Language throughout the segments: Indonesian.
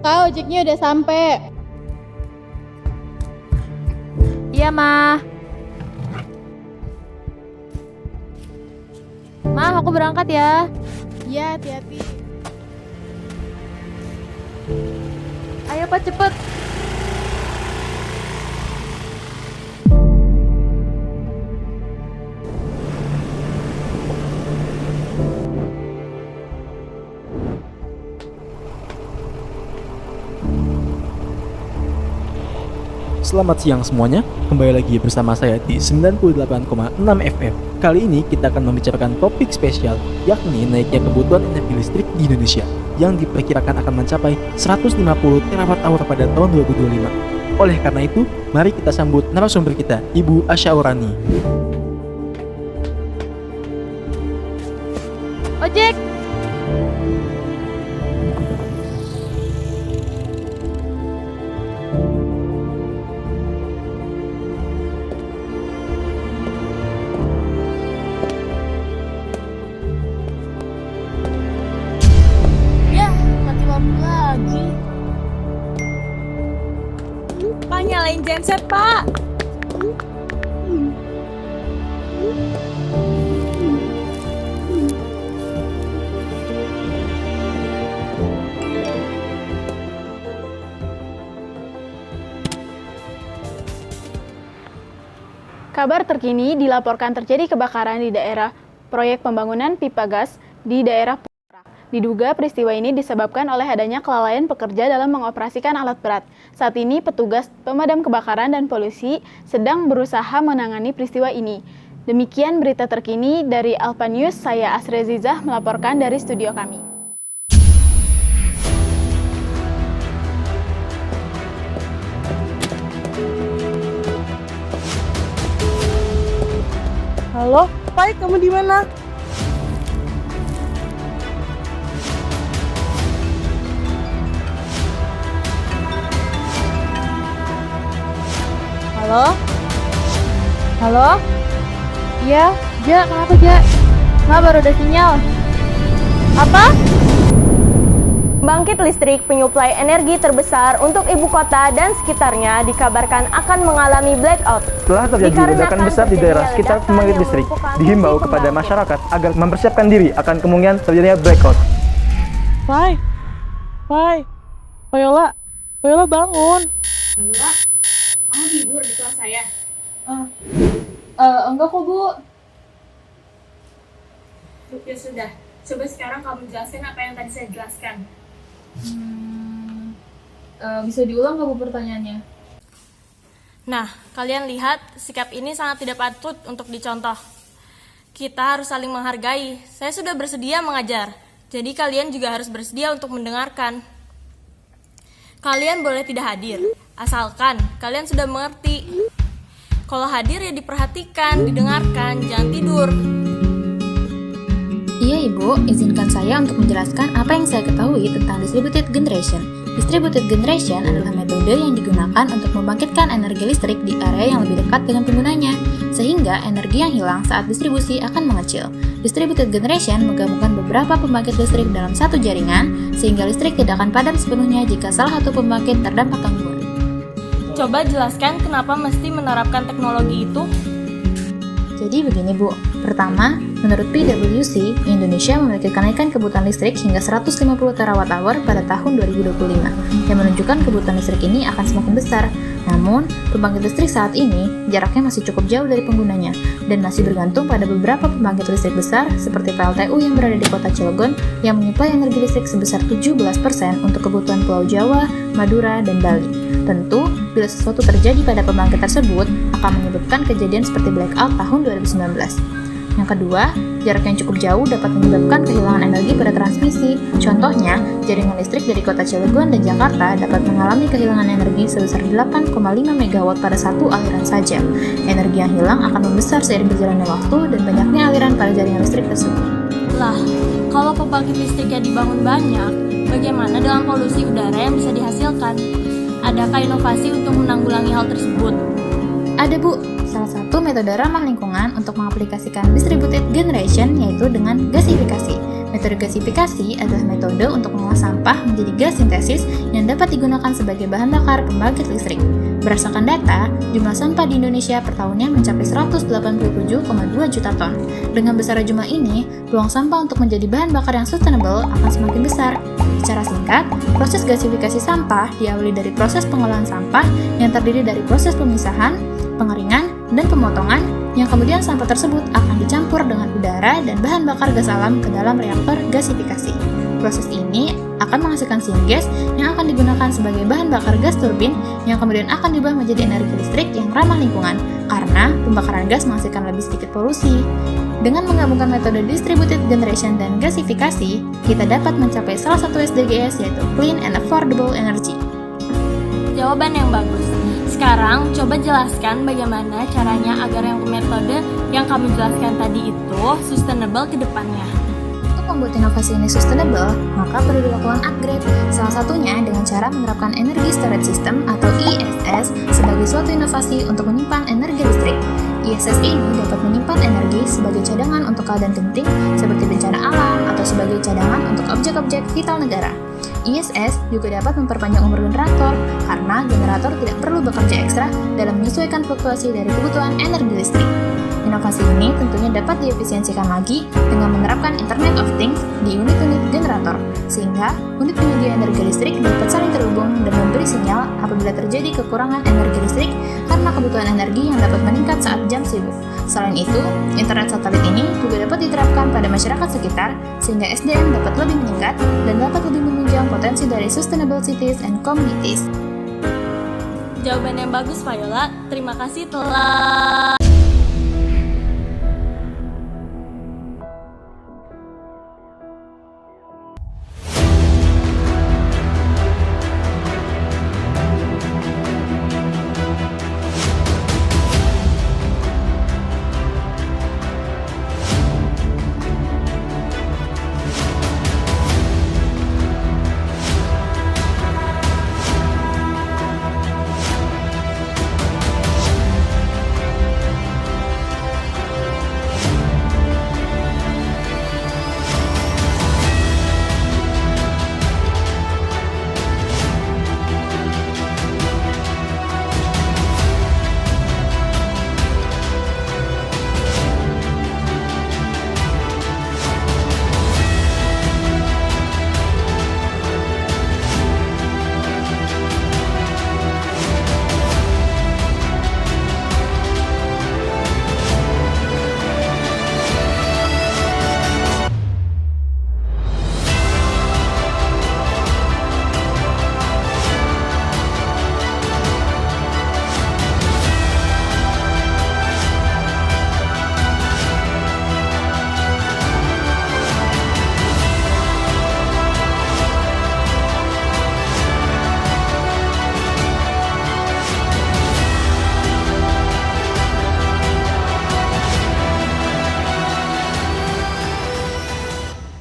Kak, ojeknya udah sampai. Iya, Ma. Ma, aku berangkat ya. Iya, hati-hati. Ayo, Pak, cepet. Selamat siang semuanya, kembali lagi bersama saya di 98,6 FM. Kali ini kita akan membicarakan topik spesial, yakni naiknya kebutuhan energi listrik di Indonesia yang diperkirakan akan mencapai 150 terawatt-hour pada tahun 2025. Oleh karena itu, mari kita sambut narasumber kita, Ibu Asyaurani. Ojek! Ya, mati lampu lagi. Pak, nyalain genset, Pak. Kabar terkini dilaporkan terjadi kebakaran di daerah proyek pembangunan pipa gas di daerah Putra. Diduga peristiwa ini disebabkan oleh adanya kelalaian pekerja dalam mengoperasikan alat berat. Saat ini petugas pemadam kebakaran dan polisi sedang berusaha menangani peristiwa ini. Demikian berita terkini dari Alfa News, saya Asrezizah melaporkan dari studio kami. Halo, Pai, kamu di mana? Halo? Halo? Iya, Ja, kenapa, Ja? Ma, baru ada sinyal. Apa? Pembangkit listrik penyuplai energi terbesar untuk ibu kota dan sekitarnya dikabarkan akan mengalami blackout. Setelah terjadi ledakan besar di daerah sekitar pembangkit listrik, dihimbau kepada masyarakat agar mempersiapkan diri akan kemungkinan terjadinya blackout. Pai, Payola bangun. Mbak, kamu tidur di kelas saya? Enggak kok, Bu. Ya sudah, coba sekarang kamu jelaskan apa yang tadi saya jelaskan. Bisa diulang nggak, Bu, pertanyaannya? Nah, kalian lihat sikap ini sangat tidak patut untuk dicontoh. Kita harus saling menghargai. Saya sudah bersedia mengajar, jadi kalian juga harus bersedia untuk mendengarkan. Kalian boleh tidak hadir, asalkan kalian sudah mengerti. Kalau hadir ya diperhatikan, didengarkan, jangan tidur. Iya Ibu, izinkan saya untuk menjelaskan apa yang saya ketahui tentang distributed generation. Distributed generation adalah metode yang digunakan untuk membangkitkan energi listrik di area yang lebih dekat dengan penggunanya, sehingga energi yang hilang saat distribusi akan mengecil. Distributed generation menggabungkan beberapa pembangkit listrik dalam satu jaringan, sehingga listrik tidak akan padam sepenuhnya jika salah satu pembangkit terdampak gangguan. Coba jelaskan kenapa mesti menerapkan teknologi itu. Jadi begini Bu, pertama, menurut PwC, Indonesia memiliki kenaikan kebutuhan listrik hingga 150 terawatt-hour pada tahun 2025, yang menunjukkan kebutuhan listrik ini akan semakin besar. Namun, pembangkit listrik saat ini jaraknya masih cukup jauh dari penggunanya, dan masih bergantung pada beberapa pembangkit listrik besar seperti PLTU yang berada di kota Cilegon yang menyuplai energi listrik sebesar 17% untuk kebutuhan Pulau Jawa, Madura, dan Bali. Tentu, bila sesuatu terjadi pada pembangkit tersebut, akan menyebabkan kejadian seperti blackout tahun 2019. Yang kedua, jarak yang cukup jauh dapat menyebabkan kehilangan energi pada transmisi. Contohnya, jaringan listrik dari kota Cilegon dan Jakarta dapat mengalami kehilangan energi sebesar 8,5 MW pada satu aliran saja. Energi yang hilang akan membesar seiring berjalannya waktu dan banyaknya aliran pada jaringan listrik tersebut. Lah, kalau pembangkit listriknya dibangun banyak, bagaimana dengan polusi udara yang bisa dihasilkan? Adakah inovasi untuk menanggulangi hal tersebut? Ada Bu, salah satu metode ramah lingkungan untuk mengaplikasikan distributed generation yaitu dengan gasifikasi. Metode gasifikasi adalah metode untuk mengolah sampah menjadi gas sintesis yang dapat digunakan sebagai bahan bakar pembangkit listrik. Berdasarkan data, jumlah sampah di Indonesia per tahunnya mencapai 187,2 juta ton. Dengan besar jumlah ini, peluang sampah untuk menjadi bahan bakar yang sustainable akan semakin besar. Secara singkat, proses gasifikasi sampah diawali dari proses pengolahan sampah yang terdiri dari proses pemisahan, pengeringan, dan pemotongan, yang kemudian sampah tersebut akan dicampur dengan udara dan bahan bakar gas alam ke dalam reaktor gasifikasi. Proses ini akan menghasilkan syngas yang akan digunakan sebagai bahan bakar gas turbin yang kemudian akan diubah menjadi energi listrik yang ramah lingkungan karena pembakaran gas menghasilkan lebih sedikit polusi. Dengan menggabungkan metode distributed generation dan gasifikasi, kita dapat mencapai salah satu SDGs yaitu Clean and Affordable Energy. Jawaban yang bagus. Sekarang coba jelaskan bagaimana caranya agar yang metode yang kamu jelaskan tadi itu sustainable ke depannya. Untuk membuat inovasi ini sustainable, maka perlu dilakukan upgrade. Salah satunya dengan cara menerapkan Energy Storage System atau ESS sebagai suatu inovasi untuk menyimpan energi listrik. ESS ini dapat menyimpan energi sebagai cadangan untuk keadaan genting seperti bencana alam atau sebagai cadangan untuk objek-objek vital negara. ESS juga dapat memperpanjang umur generator karena generator tidak perlu bekerja ekstra dalam menyesuaikan fluktuasi dari kebutuhan energi listrik. Inovasi ini tentunya dapat diefisiensikan lagi dengan menerapkan Internet of Things di unit-unit generator, sehingga unit penyedia energi listrik dapat saling terhubung dan memberi sinyal apabila terjadi kekurangan energi listrik karena kebutuhan energi yang dapat meningkat saat jam sibuk. Selain itu, internet satelit ini juga dapat diterapkan pada masyarakat sekitar, sehingga SDM dapat lebih meningkat dan dapat lebih menunjang potensi dari sustainable cities and communities. Jawaban yang bagus, Viola. Terima kasih telah...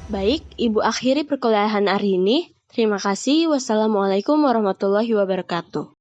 Baik, Ibu akhiri perkuliahan hari ini. Terima kasih. Wassalamualaikum warahmatullahi wabarakatuh.